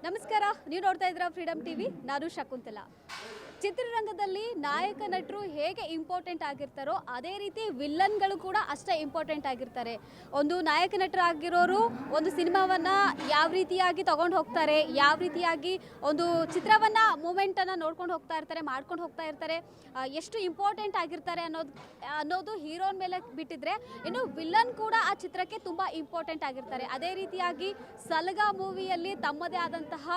ನಮಸ್ಕಾರ, ನೀವು ನೋಡ್ತಾ ಇದ್ದೀರಾ ಫ್ರೀಡಮ್ ಟಿವಿ. ನಾನು ಶಕುಂತಲಾ. ಚಿತ್ರರಂಗದಲ್ಲಿ ನಾಯಕ ನಟರು ಹೇಗೆ ಇಂಪಾರ್ಟೆಂಟ್ ಆಗಿರ್ತಾರೋ ಅದೇ ರೀತಿ ವಿಲ್ಲನ್ಗಳು ಕೂಡ ಅಷ್ಟೇ ಇಂಪಾರ್ಟೆಂಟ್ ಆಗಿರ್ತಾರೆ. ಒಂದು ನಾಯಕ ನಟರಾಗಿರೋರು ಒಂದು ಸಿನಿಮಾವನ್ನು ಯಾವ ರೀತಿಯಾಗಿ ತಗೊಂಡು ಹೋಗ್ತಾರೆ, ಯಾವ ರೀತಿಯಾಗಿ ಒಂದು ಚಿತ್ರವನ್ನು ಮೂಮೆಂಟನ್ನು ನೋಡ್ಕೊಂಡು ಹೋಗ್ತಾ ಇರ್ತಾರೆ, ಮಾಡ್ಕೊಂಡು ಹೋಗ್ತಾ ಇರ್ತಾರೆ, ಎಷ್ಟು ಇಂಪಾರ್ಟೆಂಟ್ ಆಗಿರ್ತಾರೆ ಅನ್ನೋದು ಹೀರೋನ ಮೇಲೆ ಬಿಟ್ಟಿದ್ರೆ, ಇನ್ನು ವಿಲ್ಲನ್ ಕೂಡ ಆ ಚಿತ್ರಕ್ಕೆ ತುಂಬ ಇಂಪಾರ್ಟೆಂಟ್ ಆಗಿರ್ತಾರೆ. ಅದೇ ರೀತಿಯಾಗಿ ಸಲಗ ಮೂವಿಯಲ್ಲಿ ತಮ್ಮದೇ ಆದಂತಹ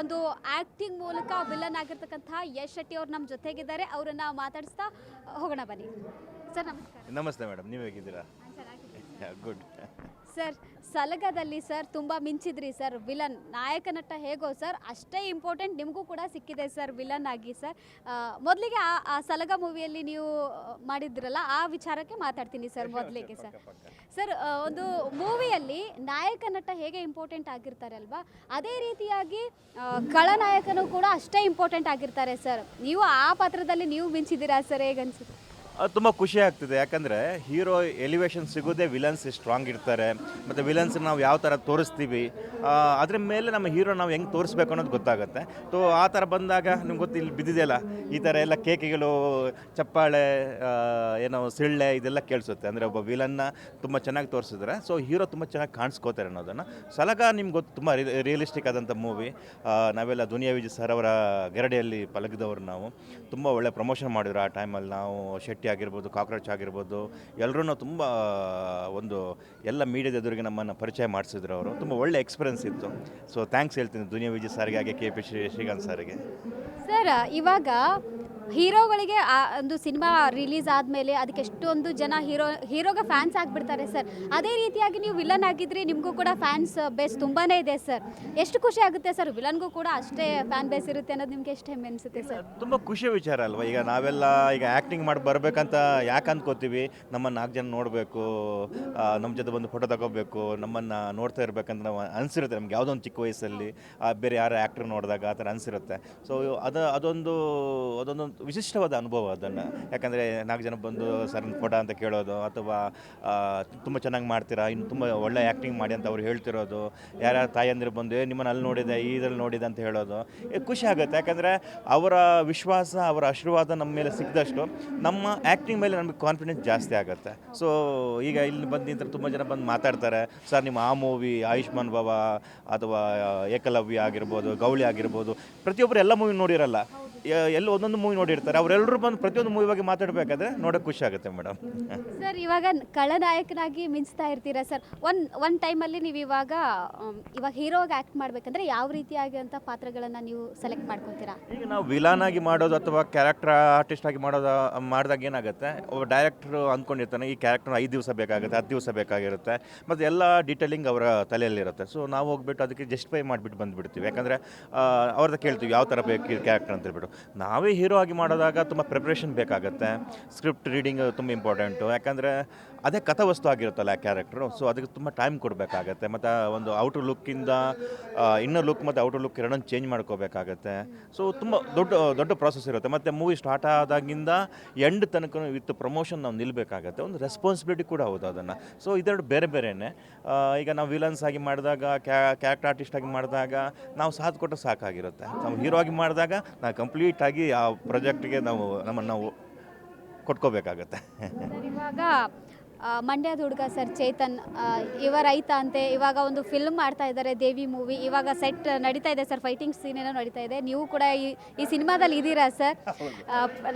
ಒಂದು ಆ್ಯಕ್ಟಿಂಗ್ ಮೂಲಕ ವಿಲ್ಲನ್ ಆಗಿರ್ತಕ್ಕಂತಹ ಯಶ್ ಶೆಟ್ಟಿ ಅವರು ನಮ್ಮ ಜೊತೆಗಿದ್ದಾರೆ. ಅವರನ್ನ ಮಾತಾಡಿಸ್ತಾ ಹೋಗೋಣ ಬನ್ನಿ. ಸರ್ ನಮಸ್ಕಾರ. ನಮಸ್ತೆ ಮೇಡಮ್, ನೀವು ಹೇಗಿದ್ದೀರಾ? ಗುಡ್. ಸರ್, ಸಲಗದಲ್ಲಿ ಸರ್ ತುಂಬ ಮಿಂಚಿದ್ರಿ ಸರ್. ವಿಲನ್ ನಾಯಕ ನಟ ಹೇಗೋ ಸರ್ ಅಷ್ಟೇ ಇಂಪಾರ್ಟೆಂಟ್ ನಿಮಗೂ ಕೂಡ ಸಿಕ್ಕಿದೆ ಸರ್ ವಿಲನ್ ಆಗಿ. ಸರ್ ಮೊದಲಿಗೆ ಆ ಸಲಗ ಮೂವಿಯಲ್ಲಿ ನೀವು ಮಾಡಿದ್ರಲ್ಲ ಆ ವಿಚಾರಕ್ಕೆ ಮಾತಾಡ್ತೀನಿ ಸರ್ ಮೊದಲಿಗೆ. ಸರ್ ಒಂದು ಮೂವಿಯಲ್ಲಿ ನಾಯಕ ನಟ ಹೇಗೆ ಇಂಪಾರ್ಟೆಂಟ್ ಆಗಿರ್ತಾರೆ ಅಲ್ವಾ, ಅದೇ ರೀತಿಯಾಗಿ ಖಳನಾಯಕನೂ ಕೂಡ ಅಷ್ಟೇ ಇಂಪಾರ್ಟೆಂಟ್ ಆಗಿರ್ತಾರೆ ಸರ್. ನೀವು ಆ ಪಾತ್ರದಲ್ಲಿ ನೀವು ಮಿಂಚಿದ್ದೀರಾ ಸರ್, ಹೇಗನ್ಸುತ್ತೆ? ತುಂಬ ಖುಷಿ ಆಗ್ತಿದೆ, ಯಾಕಂದರೆ ಹೀರೋ ಎಲಿವೇಶನ್ ಸಿಗೋದೇ ವಿಲನ್ಸ್ ಸ್ಟ್ರಾಂಗ್ ಇರ್ತಾರೆ, ಮತ್ತು ವಿಲನ್ಸ್ ನಾವು ಯಾವ ಥರ ತೋರಿಸ್ತೀವಿ ಅದ್ರ ಮೇಲೆ ನಮ್ಮ ಹೀರೋ ನಾವು ಹೆಂಗೆ ತೋರಿಸ್ಬೇಕು ಅನ್ನೋದು ಗೊತ್ತಾಗುತ್ತೆ. ಸೊ ಆ ಥರ ಬಂದಾಗ ನಿಮ್ಗೆ ಗೊತ್ತು, ಇಲ್ಲಿ ಬಿದ್ದಿದೆಯಲ್ಲ ಈ ಥರ ಎಲ್ಲ ಕೇಕೆಗಳು, ಚಪ್ಪಾಳೆ, ಏನೋ ಸಿಳ್ಳೆ ಇದೆಲ್ಲ ಕೇಳಿಸುತ್ತೆ. ಅಂದರೆ ಒಬ್ಬ ವಿಲನ್ನ ತುಂಬ ಚೆನ್ನಾಗಿ ತೋರಿಸಿದ್ರೆ ಸೊ ಹೀರೋ ತುಂಬ ಚೆನ್ನಾಗಿ ಕಾಣಿಸ್ಕೋತಾರೆ ಅನ್ನೋದನ್ನು. ಸಲಗ ನಿಮ್ಗೆ ಗೊತ್ತು, ತುಂಬ ರಿಯಲಿಸ್ಟಿಕ್ ಆದಂಥ ಮೂವಿ. ನಾವೆಲ್ಲ ದುನಿಯಾ ವಿಜಯ್ ಸರ್ ಅವರ ಗರಡಿಯಲ್ಲಿ ಪಲಗಿದವರು. ನಾವು ತುಂಬ ಒಳ್ಳೆ ಪ್ರಮೋಷನ್ ಮಾಡಿದ್ರು ಆ ಟೈಮಲ್ಲಿ. ನಾವು ಶೆಟ್ಟಿ ಆಗಿರ್ಬೋದು, ಕಾಕ್ರೋಚ್ ಆಗಿರ್ಬೋದು, ಎಲ್ಲರೂ ತುಂಬ ಒಂದು ಎಲ್ಲ ಮೀಡಿಯಾದ ಎದುರಿಗೆ ನಮ್ಮನ್ನು ಪರಿಚಯ ಮಾಡಿಸಿದ್ರು. ಅವರು ತುಂಬ ಒಳ್ಳೆ ಎಕ್ಸ್ಪೀರಿಯನ್ಸ್ ಇತ್ತು. ಸೊ ಥ್ಯಾಂಕ್ಸ್ ಹೇಳ್ತೀನಿ ದುನಿಯಾ ವಿಜಯ್ ಸರ್ಗೆ, ಹಾಗೆ KP ಶ್ರೀಕಾಂತ್ ಸರ್ಗೆ. ಸರ್, ಇವಾಗ ಹೀರೋಗಳಿಗೆ ಒಂದು ಸಿನಿಮಾ ರಿಲೀಸ್ ಆದಮೇಲೆ ಅದಕ್ಕೆ ಎಷ್ಟೊಂದು ಜನ ಹೀರೋಗೆ ಫ್ಯಾನ್ಸ್ ಆಗಿಬಿಡ್ತಾರೆ ಸರ್. ಅದೇ ರೀತಿಯಾಗಿ ನೀವು ವಿಲನ್ ಆಗಿದ್ರಿ, ನಿಮಗೂ ಕೂಡ ಫ್ಯಾನ್ಸ್ ಬೇಸ್ ತುಂಬಾ ಇದೆ ಸರ್. ಎಷ್ಟು ಖುಷಿ ಆಗುತ್ತೆ ಸರ್, ವಿಲನ್ಗೂ ಕೂಡ ಅಷ್ಟೇ ಫ್ಯಾನ್ ಬೇಸ್ ಇರುತ್ತೆ ಅನ್ನೋದು ನಿಮಗೆ ಎಷ್ಟು ಹೆಮ್ಮೆ ಅನಿಸುತ್ತೆ ಸರ್? ತುಂಬ ಖುಷಿ ವಿಚಾರ ಅಲ್ವಾ. ಈಗ ನಾವೆಲ್ಲ ಈಗ ಆ್ಯಕ್ಟಿಂಗ್ ಮಾಡಿ ಬರಬೇಕಂತ ಯಾಕೆ ಅಂದ್ಕೋತೀವಿ, ನಮ್ಮನ್ನು 4 ಜನ ನೋಡಬೇಕು, ನಮ್ಮ ಜೊತೆ ಬಂದು ಫೋಟೋ ತಗೋಬೇಕು, ನಮ್ಮನ್ನು ನೋಡ್ತಾ ಇರಬೇಕಂತ ನಾವು ಅನಿಸಿರುತ್ತೆ. ನಮ್ಗೆ ಯಾವುದೋ ಒಂದು ಚಿಕ್ಕ ವಯಸ್ಸಲ್ಲಿ ಬೇರೆ ಯಾರು ಆ್ಯಕ್ಟ್ರ್ ನೋಡಿದಾಗ ಆ ಥರ ಅನಿಸಿರುತ್ತೆ. ಸೊ ಅದೊಂದು ವಿಶಿಷ್ಟವಾದ ಅನುಭವ ಅದನ್ನು. ಯಾಕಂದರೆ 4 ಜನ ಬಂದು ಸರ್ ಫೋಟೋ ಅಂತ ಕೇಳೋದು, ಅಥವಾ ತುಂಬ ಚೆನ್ನಾಗಿ ಮಾಡ್ತೀರಾ, ಇನ್ನು ತುಂಬ ಒಳ್ಳೆ ಆ್ಯಕ್ಟಿಂಗ್ ಮಾಡಿ ಅಂತ ಅವ್ರು ಹೇಳ್ತಿರೋದು, ಯಾರ್ಯಾರು ತಾಯಂದಿರು ಬಂದು ನಿಮ್ಮನ್ನು ಅಲ್ಲಿ ನೋಡಿದೆ, ಇದರಲ್ಲಿ ನೋಡಿದೆ ಅಂತ ಹೇಳೋದು ಖುಷಿ ಆಗುತ್ತೆ. ಯಾಕಂದರೆ ಅವರ ವಿಶ್ವಾಸ, ಅವರ ಆಶೀರ್ವಾದ ನಮ್ಮ ಮೇಲೆ ಸಿಕ್ಕಿದಷ್ಟು ನಮ್ಮ ಆ್ಯಕ್ಟಿಂಗ್ ಮೇಲೆ ನಮಗೆ ಕಾನ್ಫಿಡೆನ್ಸ್ ಜಾಸ್ತಿ ಆಗುತ್ತೆ. ಸೊ ಈಗ ಇಲ್ಲಿ ಬಂದು ನಿಂತರ ತುಂಬ ಜನ ಬಂದು ಮಾತಾಡ್ತಾರೆ, ಸರ್ ನಿಮ್ಮ ಆ ಮೂವಿ ಆಯುಷ್ಮಾನ್ ಬಾಬ ಅಥವಾ ಏಕಲವ್ಯ ಆಗಿರ್ಬೋದು, ಗೌಳಿ ಆಗಿರ್ಬೋದು, ಪ್ರತಿಯೊಬ್ಬರು ಎಲ್ಲ ಮೂವಿ ನೋಡಿರಲ್ಲ, ಎಲ್ಲ ಒಂದೊಂದು ಮೂವಿ ನೋಡಿರ್ತಾರೆ. ಅವರೆಲ್ಲರೂ ಬಂದು ಪ್ರತಿಯೊಂದು ಮೂವಿ ಬಗ್ಗೆ ಮಾತಾಡಬೇಕಾದ್ರೆ ನೋಡೋಕೆ ಖುಷಿ ಆಗುತ್ತೆ ಮೇಡಮ್. ಸರ್, ಇವಾಗ ಖಳನಾಯಕನಾಗಿ ಮಿಂಚ್ತಾ ಇರ್ತೀರಾ ಸರ್. ಒನ್ ಟೈಮಲ್ಲಿ ನೀವು ಇವಾಗ ಹೀರೋಗೆ ಆ್ಯಕ್ಟ್ ಮಾಡಬೇಕಂದ್ರೆ ಯಾವ ರೀತಿಯಾಗಿರುವಂಥ ಪಾತ್ರಗಳನ್ನು ನೀವು ಸೆಲೆಕ್ಟ್ ಮಾಡ್ಕೊತೀರಾ? ಈಗ ನಾವು ವಿಲಾನ್ ಆಗಿ ಮಾಡೋದು ಅಥವಾ ಕ್ಯಾರೆಕ್ಟರ್ ಆರ್ಟಿಸ್ಟ್ ಆಗಿ ಮಾಡಿದಾಗ ಏನಾಗುತ್ತೆ, ಒಬ್ಬ ಡೈರೆಕ್ಟ್ರು ಅಂದ್ಕೊಂಡಿರ್ತಾನೆ ಈ ಕ್ಯಾರೆಕ್ಟರ್ 5 ದಿವಸ ಬೇಕಾಗುತ್ತೆ, 10 ದಿವಸ ಬೇಕಾಗಿರುತ್ತೆ, ಮತ್ತು ಎಲ್ಲ ಡೀಟೇಲಿಂಗ್ ಅವರ ತಲೆಯಲ್ಲಿರುತ್ತೆ. ಸೊ ನಾವು ಹೋಗ್ಬಿಟ್ಟು ಅದಕ್ಕೆ ಜಸ್ಟಿಫೈ ಮಾಡಿಬಿಟ್ಟು ಬಂದುಬಿಡ್ತೀವಿ. ಯಾಕಂದರೆ ಅವ್ರದ್ದು ಕೇಳ್ತೀವಿ ಯಾವ ಥರ ಬೇಕು ಈ ಕ್ಯಾರೆಕ್ಟರ್ ಅಂತ ಹೇಳ್ಬಿಟ್ಟು. ನಾವೇ ಹೀರೋ ಆಗಿ ಮಾಡೋದಾಗ ತುಂಬ ಪ್ರಿಪ್ರೇಷನ್ ಬೇಕಾಗುತ್ತೆ, ಸ್ಕ್ರಿಪ್ಟ್ ರೀಡಿಂಗ್ ತುಂಬ ಇಂಪಾರ್ಟೆಂಟು. ಯಾಕಂದರೆ ಅದೇ ಕಥಾವಸ್ತು ಆಗಿರುತ್ತಲ್ಲ ಆ ಕ್ಯಾರೆಕ್ಟ್ರು. ಸೊ ಅದಕ್ಕೆ ತುಂಬ ಟೈಮ್ ಕೊಡಬೇಕಾಗತ್ತೆ, ಮತ್ತು ಒಂದು ಔಟರ್ ಲುಕ್ಕಿಂದ ಇನ್ನರ್ ಲುಕ್ ಮತ್ತು ಔಟರ್ ಲುಕ್ ಎರಡನ್ನು ಚೇಂಜ್ ಮಾಡ್ಕೋಬೇಕಾಗತ್ತೆ. ಸೊ ತುಂಬ ದೊಡ್ಡ ಪ್ರಾಸೆಸ್ ಇರುತ್ತೆ. ಮತ್ತು ಮೂವಿ ಸ್ಟಾರ್ಟ್ ಆದಾಗಿಂದ ಎಂಡ್ ತನಕ ವಿತ್ ಪ್ರಮೋಷನ್ ನಾವು ನಿಲ್ಲಬೇಕಾಗತ್ತೆ. ಒಂದು ರೆಸ್ಪಾನ್ಸಿಬಿಲಿಟಿ ಕೂಡ ಹೌದು ಅದನ್ನು. ಸೊ ಇದೆರಡು ಬೇರೆ ಬೇರೆಯೇ. ಈಗ ನಾವು ವಿಲನ್ಸ್ ಆಗಿ ಮಾಡಿದಾಗ, ಕ್ಯಾರೆಕ್ಟರ್ ಆರ್ಟಿಸ್ಟ್ ಆಗಿ ಮಾಡಿದಾಗ ನಾವು ಸಾಥ್ ಕೊಟ್ಟು ಸಾಕಾಗಿರುತ್ತೆ. ನಾವು ಹೀರೋ ಆಗಿ ಮಾಡಿದಾಗ ನಾವು ಕಂಪ್ಲೀಟಾಗಿ ಆ ಪ್ರಾಜೆಕ್ಟ್ಗೆ ನಮ್ಮನ್ನು ನಾವು ಕೊಟ್ಕೋಬೇಕಾಗತ್ತೆ. ಇವಾಗ ಮಂಡ್ಯದ ಹುಡುಗ ಸರ್ ಚೇತನ್, ಇವ ರೈತ ಅಂತೆ, ಇವಾಗ ಒಂದು ಫಿಲ್ಮ್ ಮಾಡ್ತಾ ಇದ್ದಾರೆ ದೇವಿ ಮೂವಿ. ಇವಾಗ ಸೆಟ್ ನಡೀತಾ ಇದೆ ಸರ್, ಫೈಟಿಂಗ್ ಸೀನ್ ಏನೋ ನಡೀತಾ ಇದೆ. ನೀವು ಕೂಡ ಈ ಸಿನಿಮಾದಲ್ಲಿ ಇದ್ದೀರಾ ಸರ್.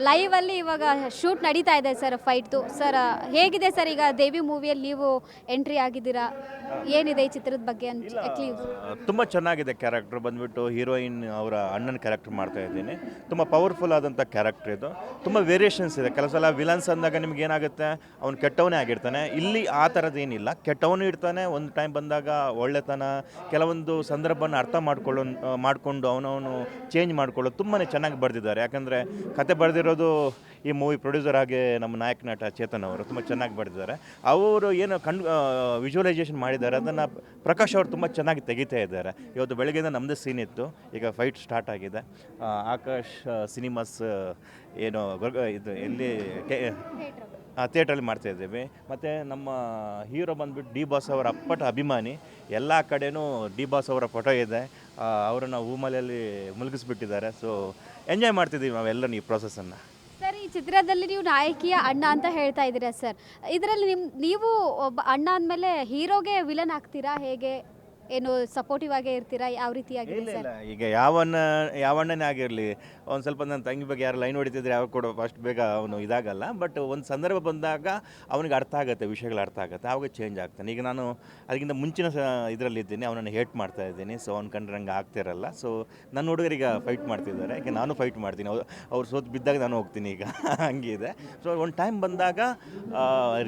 ಲೈವಲ್ಲಿ ಇವಾಗ ಶೂಟ್ ನಡೀತಾ ಇದೆ ಸರ್ ಫೈಟ್ದು. ಸರ್ ಹೇಗಿದೆ ಸರ್ ಈಗ ದೇವಿ ಮೂವಿಯಲ್ಲಿ ನೀವು ಎಂಟ್ರಿ ಆಗಿದ್ದೀರಾ, ಏನಿದೆ ಈ ಚಿತ್ರದ ಬಗ್ಗೆ ತುಂಬ ಚೆನ್ನಾಗಿದೆ. ಕ್ಯಾರೆಕ್ಟರ್ ಬಂದುಬಿಟ್ಟು ಹೀರೋಯಿನ್ ಅವರ ಅಣ್ಣನ ಕ್ಯಾರೆಕ್ಟರ್ ಮಾಡ್ತಾ ಇದ್ದೀನಿ. ತುಂಬ ಪವರ್ಫುಲ್ ಆದಂಥ ಕ್ಯಾರೆಕ್ಟರ್ ಇದು. ತುಂಬ ವೇರಿಯೇಷನ್ಸ್ ಇದೆ. ಕೆಲವು ಸಲ ವಿಲನ್ಸ್ ಅಂದಾಗ ನಿಮ್ಗೆ ಏನಾಗುತ್ತೆ, ಅವ್ನು ಕೆಟ್ಟವನೇ ಆಗಿರ್ತಾನೆ. ಇಲ್ಲಿ ಆ ಥರದ್ದು ಏನಿಲ್ಲ, ಕೆಟ್ಟವನು ಇರ್ತಾನೆ, ಒಂದು ಟೈಮ್ ಬಂದಾಗ ಒಳ್ಳೆತನ, ಕೆಲವೊಂದು ಸಂದರ್ಭನ ಅರ್ಥ ಮಾಡಿಕೊಂಡು ಅವನವನು ಚೇಂಜ್ ಮಾಡ್ಕೊಳ್ಳೋದು ತುಂಬಾ ಚೆನ್ನಾಗಿ ಬರೆದಿದ್ದಾರೆ. ಯಾಕಂದರೆ ಕತೆ ಬರೆದಿರೋದು ಈ ಮೂವಿ ಪ್ರೊಡ್ಯೂಸರ್ ಆಗಿ ನಮ್ಮ ನಾಯಕ ನಟ ಚೇತನ್ ಅವರು ತುಂಬ ಚೆನ್ನಾಗಿ ಬರೆದಿದ್ದಾರೆ. ಅವರು ಏನು ವಿಜುವಲೈಸೇಷನ್ ಮಾಡಿದ್ದಾರೆ ಅದನ್ನು ಪ್ರಕಾಶ್ ಅವರು ತುಂಬ ಚೆನ್ನಾಗಿ ತೆಗಿತಾ ಇದ್ದಾರೆ. ಇವತ್ತು ಬೆಳಗ್ಗೆಯಿಂದ ನಮ್ಮದೇ ಸೀನ್ ಇತ್ತು, ಈಗ ಫೈಟ್ ಸ್ಟಾರ್ಟ್ ಆಗಿದೆ. ಆಕಾಶ್ ಸಿನಿಮಾಸ್ ಏನು ಇದು ಎಲ್ಲಿ ಥಿಯೇಟ್ರಲ್ಲಿ ಮಾಡ್ತಾಯಿದ್ದೀವಿ. ಮತ್ತು ನಮ್ಮ ಹೀರೋ ಬಂದುಬಿಟ್ಟು ಡಿ ಬಾಸ್ ಅವರ ಅಪ್ಪಟ ಅಭಿಮಾನಿ. ಎಲ್ಲ ಕಡೆನೂ ಡಿ ಬಾಸ್ ಅವರ ಫೋಟೋ ಇದೆ, ಅವರನ್ನು ಹೂಮಲೆಯಲ್ಲಿ ಮುಳುಗಿಸ್ಬಿಟ್ಟಿದ್ದಾರೆ. ಸೊ ಎಂಜಾಯ್ ಮಾಡ್ತಿದ್ದೀವಿ ನಾವೆಲ್ಲರೂ ಈ ಪ್ರೊಸೆಸನ್ನು. ಸರ್, ಈ ಚಿತ್ರದಲ್ಲಿ ನೀವು ನಾಯಕಿಯ ಅಣ್ಣ ಅಂತ ಹೇಳ್ತಾ ಇದ್ದೀರಾ ಸರ್. ಇದರಲ್ಲಿ ನೀವು ಒಬ್ಬ ಅಣ್ಣ ಅಂದಮೇಲೆ ಹೀರೋಗೆ ವಿಲನ್ ಆಗ್ತೀರಾ, ಹೇಗೆ ಏನು ಸಪೋರ್ಟಿವ್ ಆಗೇ ಇರ್ತೀರಾ, ಯಾವ ರೀತಿಯಾಗಿದೆ ಇಲ್ಲ ಸರ್? ಇಲ್ಲ, ಈಗ ಯಾವ ಅಣ್ಣನೇ ಆಗಿರಲಿ, ಒಂದು ಸ್ವಲ್ಪ ನನ್ನ ತಂಗಿ ಬಗ್ಗೆ ಯಾರು ಲೈನ್ ಹೊಡಿತಿದ್ರೆ ಅವ್ರು ಕೂಡ ಫಸ್ಟ್ ಬೇಗ ಅವನು ಇದಾಗಲ್ಲ. ಬಟ್ ಒಂದು ಸಂದರ್ಭ ಬಂದಾಗ ಅವನಿಗೆ ಅರ್ಥ ಆಗುತ್ತೆ, ವಿಷಯಗಳು ಅರ್ಥ ಆಗುತ್ತೆ, ಆವಾಗ ಚೇಂಜ್ ಆಗ್ತಾನೆ. ಈಗ ನಾನು ಅದಕ್ಕಿಂತ ಮುಂಚಿನ ಇದರಲ್ಲಿದ್ದೀನಿ, ಅವನನ್ನು ಹೇಟ್ ಮಾಡ್ತಾ ಇದ್ದೀನಿ. ಸೊ ಅವ್ನು ಕಂಡ್ರೆ ನಂಗೆ ಆಗ್ತಿರಲ್ಲ. ಸೊ ನನ್ನ ಹುಡುಗರಿಗೆ ಫೈಟ್ ಮಾಡ್ತಿದ್ದಾರೆ, ಯಾಕೆ ನಾನು ಫೈಟ್ ಮಾಡ್ತೀನಿ. ಅವ್ರು ಸೋತು ಬಿದ್ದಾಗ ನಾನು ಹೋಗ್ತೀನಿ ಈಗ ಹಂಗಿದೆ. ಸೊ ಒಂದು ಟೈಮ್ ಬಂದಾಗ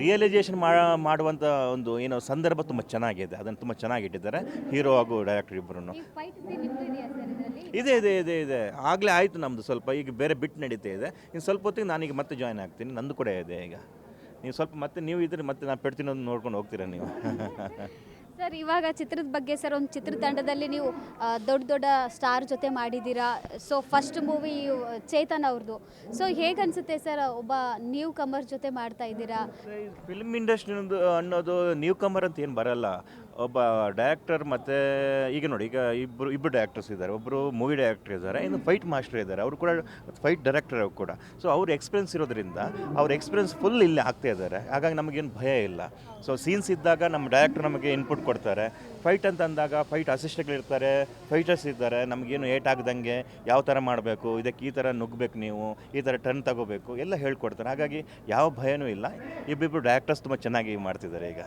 ರಿಯಲೈಸೇಷನ್ ಮಾಡುವಂಥ ಒಂದು ಏನೋ ಸಂದರ್ಭ ತುಂಬ ಚೆನ್ನಾಗಿದೆ, ಅದನ್ನು ತುಂಬ ಚೆನ್ನಾಗಿಟ್ಟಿದ್ದಾರೆ ಹೀರೋ ಹಾಗೂ ಡೈರೆಕ್ಟರ್ ಇಬ್ಬರು. ಇದೆ ಆಗಲೇ ಆಯಿತು ನಮ್ಮದು ಸ್ವಲ್ಪ, ಈಗ ಬೇರೆ ಬಿಟ್ಟು ನಡೀತಾ ಇದೆ. ಇನ್ನು ಸ್ವಲ್ಪ ಹೊತ್ತಿಗೆ ನಾನೀಗ ಮತ್ತೆ ಜಾಯ್ನ್ ಆಗ್ತೀನಿ, ನಂದು ಕೂಡ ಇದೆ ಈಗ. ನೀವು ಸ್ವಲ್ಪ ಮತ್ತೆ ನೀವು ಇದ್ರೆ ಮತ್ತೆ ನಾನು ಪೆಡ್ತೀನಿ ನೋಡ್ಕೊಂಡು ಹೋಗ್ತೀರಾ ನೀವು. ಸರ್, ಇವಾಗ ಚಿತ್ರದ ಬಗ್ಗೆ ಸರ್, ಒಂದು ಚಿತ್ರತಂಡದಲ್ಲಿ ನೀವು ದೊಡ್ಡ ದೊಡ್ಡ ಸ್ಟಾರ್ ಜೊತೆ ಮಾಡಿದ್ದೀರಾ. ಸೊ ಫಸ್ಟ್ ಮೂವಿ ಚೇತನ್ ಅವ್ರದ್ದು. ಸೊ ಹೇಗೆ ಅನಿಸುತ್ತೆ ಸರ್, ಒಬ್ಬ ನ್ಯೂ ಕಮರ್ ಜೊತೆ ಮಾಡ್ತಾ ಇದ್ದೀರಾ? ಫಿಲ್ಮ್ ಇಂಡಸ್ಟ್ರಿ ಅನ್ನೋದು ನ್ಯೂ ಕಮರ್ ಅಂತ ಏನು ಬರಲ್ಲ. ಒಬ್ಬ ಡೈರೆಕ್ಟರ್ ಮತ್ತು ಈಗ ನೋಡಿ, ಈಗ ಇಬ್ಬರು ಡೈರೆಕ್ಟರ್ಸ್ ಇದ್ದಾರೆ. ಒಬ್ಬರು ಮೂವಿ ಡೈರೆಕ್ಟರ್ ಇದ್ದಾರೆ, ಇನ್ನು ಫೈಟ್ ಮಾಸ್ಟರ್ ಇದ್ದಾರೆ, ಅವರು ಕೂಡ ಫೈಟ್ ಡೈರೆಕ್ಟರ್ ಅವರು ಕೂಡ. ಸೊ ಅವ್ರ ಎಕ್ಸ್ಪೀರಿಯನ್ಸ್ ಇರೋದ್ರಿಂದ ಅವ್ರ ಎಕ್ಸ್ಪೀರಿಯನ್ಸ್ ಫುಲ್ ಇಲ್ಲಿ ಆಗ್ತಾ ಇದ್ದಾರೆ. ಹಾಗಾಗಿ ನಮಗೇನು ಭಯ ಇಲ್ಲ. ಸೊ ಸೀನ್ಸ್ ಇದ್ದಾಗ ನಮ್ಮ ಡೈರೆಕ್ಟರ್ ನಮಗೆ ಇನ್ಪುಟ್ ಕೊಡ್ತಾರೆ. ಫೈಟ್ ಅಂತ ಅಂದಾಗ ಫೈಟ್ ಅಸಿಸ್ಟ್ಗಳಿರ್ತಾರೆ, ಫೈಟರ್ಸ್ ಇದ್ದಾರೆ. ನಮಗೇನು ಏಟ್ ಆಗದಂಗೆ ಯಾವ ಥರ ಮಾಡಬೇಕು, ಇದಕ್ಕೆ ಈ ಥರ ನುಗ್ಗಬೇಕು, ನೀವು ಈ ಥರ ಟರ್ನ್ ತಗೋಬೇಕು ಎಲ್ಲ ಹೇಳ್ಕೊಡ್ತಾರೆ. ಹಾಗಾಗಿ ಯಾವ ಭಯನೂ ಇಲ್ಲ. ಇಬ್ಬಿಬ್ಬರು ಡೈರೆಕ್ಟರ್ಸ್ ತುಂಬ ಚೆನ್ನಾಗಿ ಮಾಡ್ತಿದ್ದಾರೆ ಈಗ.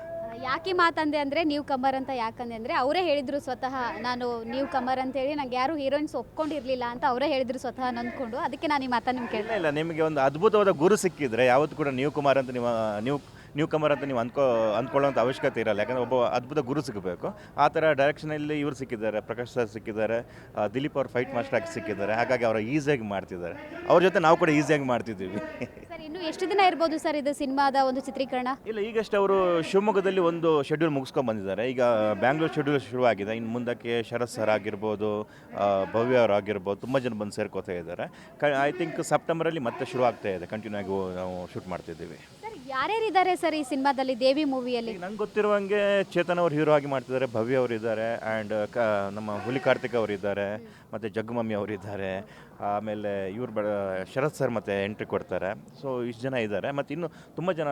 ಯಾಕೆ ಮಾತಂದೆ ಅಂದರೆ ನ್ಯೂ ಕಮರ್ ಅಂತ ಯಾಕಂದೆ ಅಂದರೆ ಅವರೇ ಹೇಳಿದರು ಸ್ವತಃ, ನಾನು ನ್ಯೂ ಕಮರ್ ಅಂತೇಳಿ ನಂಗೆ ಯಾರು ಹೀರೋಯಿನ್ಸ್ ಒಪ್ಕೊಂಡಿರಲಿಲ್ಲ ಅಂತ ಅವರೇ ಹೇಳಿದರು ಸ್ವತಃ ನಂದ್ಕೊಂಡು. ಅದಕ್ಕೆ ನಾನು ಈ ಮಾತನ್ನು ನಿಮ್ಗೆ ಕೇಳಿದೆ. ಇಲ್ಲ, ನಿಮಗೆ ಒಂದು ಅದ್ಭುತವಾದ ಗುರು ಸಿಕ್ಕಿದ್ರೆ ಯಾವತ್ತೂ ಕೂಡ ನ್ಯೂ ಕಮರ್ ಅಂತ ನ್ಯೂ ಕಮರ್ ಅಂತ ನೀವು ಅಂದ್ಕೊಳ್ಳೋಂಥ ಅವಶ್ಯಕತೆ ಇರಲ್ಲ. ಯಾಕಂದರೆ ಒಬ್ಬ ಅದ್ಭುತ ಗುರು ಸಿಗಬೇಕು. ಆ ಥರ ಡೈರೆಕ್ಷನಲ್ಲಿ ಇವರು ಸಿಕ್ಕಿದ್ದಾರೆ, ಪ್ರಕಾಶ್ ಸರ್ ಸಿಕ್ಕಿದ್ದಾರೆ, ದಿಲೀಪ್ ಅವ್ರು ಫೈಟ್ ಮಾಸ್ಟರ್ ಆಗಿ ಸಿಕ್ಕಿದ್ದಾರೆ. ಹಾಗಾಗಿ ಅವರು ಈಸಿಯಾಗಿ ಮಾಡ್ತಿದ್ದಾರೆ. ಅವ್ರ ಜೊತೆ ನಾವು ಕೂಡ ಈಸಿಯಾಗಿ ಮಾಡ್ತಿದ್ದೀವಿ. ಸರ್, ಇನ್ನು ಎಷ್ಟು ದಿನ ಇರ್ಬೋದು ಸರ್ ಇದು ಸಿನಿಮಾದ ಒಂದು ಚಿತ್ರೀಕರಣ? ಇಲ್ಲ, ಈಗಷ್ಟೇ ಅವರು ಶಿವಮೊಗ್ಗದಲ್ಲಿ ಒಂದು ಶೆಡ್ಯೂಲ್ ಮುಗಿಸ್ಕೊಂಡು ಬಂದಿದ್ದಾರೆ. ಈಗ ಬ್ಯಾಂಗ್ಳೂರು ಶೆಡ್ಯೂಲ್ ಶುರುವಾಗಿದೆ. ಇನ್ನು ಮುಂದಕ್ಕೆ ಶರತ್ ಸರ್ ಆಗಿರ್ಬೋದು, ಭವ್ಯ ಅವರು ಆಗಿರ್ಬೋದು, ತುಂಬ ಜನ ಬಂದು ಸೇರ್ಕೋತಾ ಇದ್ದಾರೆ. ಐ ಥಿಂಕ್ ಸೆಪ್ಟೆಂಬರಲ್ಲಿ ಮತ್ತೆ ಶುರು ಆಗ್ತಾ ಇದೆ. ಕಂಟಿನ್ಯೂ ಆಗಿ ನಾವು ಶೂಟ್ ಮಾಡ್ತಿದ್ದೀವಿ. ಸರ್, ಯಾರ್ಯಾರಿದ್ದಾರೆ ಸರ್ ಈ ಸಿನಿಮಾದಲ್ಲಿ, ದೇವಿ ಮೂವಿಯಲ್ಲಿ? ನಂಗೆ ಗೊತ್ತಿರುವಂಗೆ ಚೇತನ್ ಅವರು ಹೀರೋ ಆಗಿ ಮಾಡ್ತಿದ್ದಾರೆ, ಭವ್ಯ ಅವರು ಇದ್ದಾರೆ, ಆ್ಯಂಡ್ ನಮ್ಮ ಹುಲಿ ಕಾರ್ತಿಕ್ ಅವರು ಇದ್ದಾರೆ, ಮತ್ತು ಜಗ್ಗಮಮ್ಮಿ ಅವರು ಇದ್ದಾರೆ. ಆಮೇಲೆ ಶರತ್ ಸರ್ ಮತ್ತು ಎಂಟ್ರಿ ಕೊಡ್ತಾರೆ. ಸೊ ಇಷ್ಟು ಜನ ಇದ್ದಾರೆ. ಮತ್ತು ಇನ್ನು ತುಂಬ ಜನ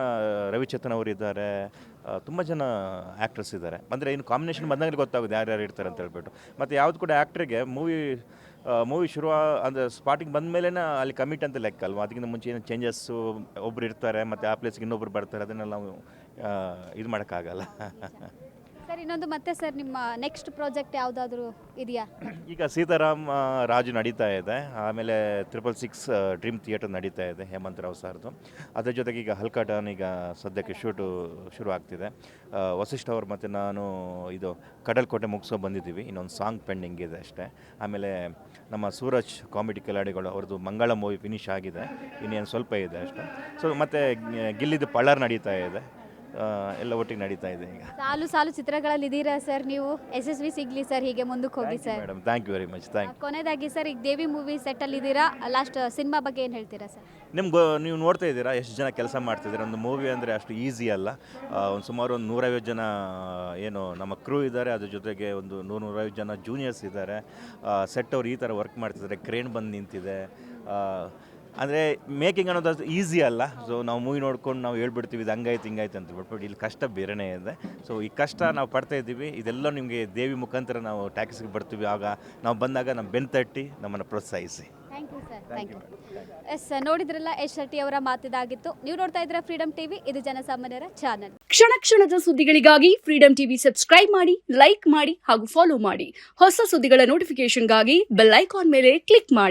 ರವಿಚೇತನ್ ಅವರು ಇದ್ದಾರೆ, ತುಂಬ ಜನ ಆ್ಯಕ್ಟ್ರಸ್ ಇದ್ದಾರೆ. ಅಂದರೆ ಇನ್ನು ಕಾಂಬಿನೇಷನ್ ಬಂದಾಗ ಗೊತ್ತಾಗುತ್ತೆ ಯಾರ್ಯಾರು ಇರ್ತಾರೆ ಅಂತ ಹೇಳ್ಬಿಟ್ಟು. ಮತ್ತು ಯಾವುದು ಕೂಡ ಆ್ಯಕ್ಟ್ರಿಗೆ ಮೂವಿ ಶುರು ಅಂದರೆ ಸ್ಪಾಟಿಂಗ್ ಬಂದ ಮೇಲೇ ಅಲ್ಲಿ ಕಮಿಟ್ ಅಂತ ಲೆಕ್ಕ ಅಲ್ವಾ. ಅದಕ್ಕಿಂತ ಮುಂಚೆ ಏನು ಚೇಂಜಸ್ಸು ಒಬ್ರು ಇರ್ತಾರೆ, ಮತ್ತು ಆ ಪ್ಲೇಸ್ಗೆ ಇನ್ನೊಬ್ರು ಬರ್ತಾರೆ, ಅದನ್ನೆಲ್ಲ ನಾವು ಇದು ಮಾಡೋಕ್ಕಾಗಲ್ಲ. ಸರ್, ಇನ್ನೊಂದು ಮತ್ತೆ ಸರ್, ನಿಮ್ಮ ನೆಕ್ಸ್ಟ್ ಪ್ರಾಜೆಕ್ಟ್ ಯಾವುದಾದ್ರೂ ಇದೆಯಾ? ಈಗ ಸೀತಾರಾಮ್ ರಾಜು ನಡೀತಾ ಇದೆ, ಆಮೇಲೆ 666 ಡ್ರೀಮ್ ಥಿಯೇಟರ್ ನಡೀತಾ ಇದೆ ಹೇಮಂತ್ ರಾವ್ ಸರ್ದು. ಅದ್ರ ಜೊತೆಗೆ ಈಗ ಹಲ್ಕಾ ಡಾನ್ ಈಗ ಸದ್ಯಕ್ಕೆ ಶುರು ಆಗ್ತಿದೆ. ವಸಿಷ್ಠ ಅವರು ಮತ್ತು ನಾನು ಇದು ಕಡಲ್ಕೋಟೆ ಮುಗಿಸೋ ಬಂದಿದ್ದೀವಿ. ಇನ್ನೊಂದು ಸಾಂಗ್ ಪೆಂಡಿಂಗ್ ಇದೆ ಅಷ್ಟೇ. ಆಮೇಲೆ ನಮ್ಮ ಸೂರಜ್ ಕಾಮಿಡಿ ಕಿಲಾಡಿಗಳು ಅವ್ರದ್ದು ಮಂಗಳ ಮೂವಿ ಫಿನಿಶ್ ಆಗಿದೆ, ಇನ್ನೇನು ಸ್ವಲ್ಪ ಇದೆ ಅಷ್ಟೇ. ಸೊ ಮತ್ತು ಗಿಲ್ಲಿದ್ದು ಪಳ್ಳರ್ ನಡೀತಾ ಇದೆ, ಎಲ್ಲ ಒಟ್ಟಿಗೆ ನಡೀತಾ ಇದೆ. ಈಗ ಸಾಲು ಚಿತ್ರಗಳಲ್ಲಿ ಇದ್ದೀರಾ ಸರ್ ನೀವು. ಯಶಸ್ವಿ ಸಿಗಲಿ ಸರ್, ಹೀಗೆ ಮುಂದಕ್ಕೆ ಹೋಗಿ sir. Madam, thank you very much. ಕೊನೆಯದಾಗಿ ಸರ್, ಈಗ ದೇವಿ ಮೂವಿ ಸೆಟ್ಟಲ್ಲಿ ಇದ್ದೀರಾ, ಲಾಸ್ಟ್ ಸಿನಿಮಾ ಬಗ್ಗೆ ಏನು ಹೇಳ್ತೀರಾ ಸರ್? ನೀವು ನೋಡ್ತಾ ಇದ್ದೀರಾ ಎಷ್ಟು ಜನ ಕೆಲಸ ಮಾಡ್ತಿದ್ದೀರಾ. ಒಂದು ಮೂವಿ ಅಂದರೆ ಅಷ್ಟು ಈಸಿ ಅಲ್ಲ. ಒಂದು ಸುಮಾರು ಒಂದು 150 ಜನ ಏನು ನಮ್ಮ ಕ್ರೂ ಇದ್ದಾರೆ, ಅದ್ರ ಜೊತೆಗೆ ಒಂದು 150 ಜನ ಜೂನಿಯರ್ಸ್ ಇದ್ದಾರೆ. ಸೆಟ್ ಅವ್ರು ಈ ಥರ ವರ್ಕ್ ಮಾಡ್ತಿದ್ದಾರೆ, ಕ್ರೇನ್ ಬಂದು ನಿಂತಿದೆ. ಅಂದರೆ ಮೇಕಿಂಗ್ ಅನ್ನೋದು ಈಸಿ ಅಲ್ಲ. ಸೊ ನಾವು ಮೂವಿ ನೋಡ್ಕೊಂಡು ನಾವು ಹೇಳ್ಬಿಡ್ತೀವಿ ಇದು ಹಂಗಾಯ್ತು ಹಿಂಗಾಯ್ತು ಅಂತ ಬಿಟ್ಬಿಟ್ಟು, ಇಲ್ಲಿ ಕಷ್ಟ ಬೇರೆಯೇ ಇದೆ. ಸೊ ಈ ಕಷ್ಟ ನಾವು ಪಡ್ತಾ ಇದ್ದೀವಿ. ಇದೆಲ್ಲ ನಿಮಗೆ ದೇವಿ ಮುಖಾಂತರ ನಾವು ಟ್ಯಾಕ್ಸಿಗೆ ಬರ್ತೀವಿ. ಆಗ ನಾವು ಬಂದಾಗ ನಮ್ಮ ಬೆನ್ನು ತಟ್ಟಿ ನಮ್ಮನ್ನು ಪ್ರೋತ್ಸಾಹಿಸಿ. Thank you sir, thank you. Yes, ನೋಡಿದ್ರಲ್ಲ, ಯಶ್ ಶೆಟ್ಟಿ ಅವರ ಮಾತಿದಾಗಿತ್ತು. ನೀವು ನೋಡ್ತಾ ಇದ್ದೀರಾ ಫ್ರೀಡಮ್ ಟಿವಿ, ಇದು ಜನಸಾಮಾನ್ಯರ ಚಾನಲ್. ಕ್ಷಣದ ಸುದ್ದಿಗಳಿಗಾಗಿ ಫ್ರೀಡಮ್ ಟಿವಿ ಸಬ್ಸ್ಕ್ರೈಬ್ ಮಾಡಿ, ಲೈಕ್ ಮಾಡಿ ಹಾಗೂ ಫಾಲೋ ಮಾಡಿ. ಹೊಸ ಸುದ್ದಿಗಳ ನೋಟಿಫಿಕೇಶನ್ಗಾಗಿ ಬೆಲ್ ಐಕಾನ್ ಮೇಲೆ ಕ್ಲಿಕ್ ಮಾಡಿ.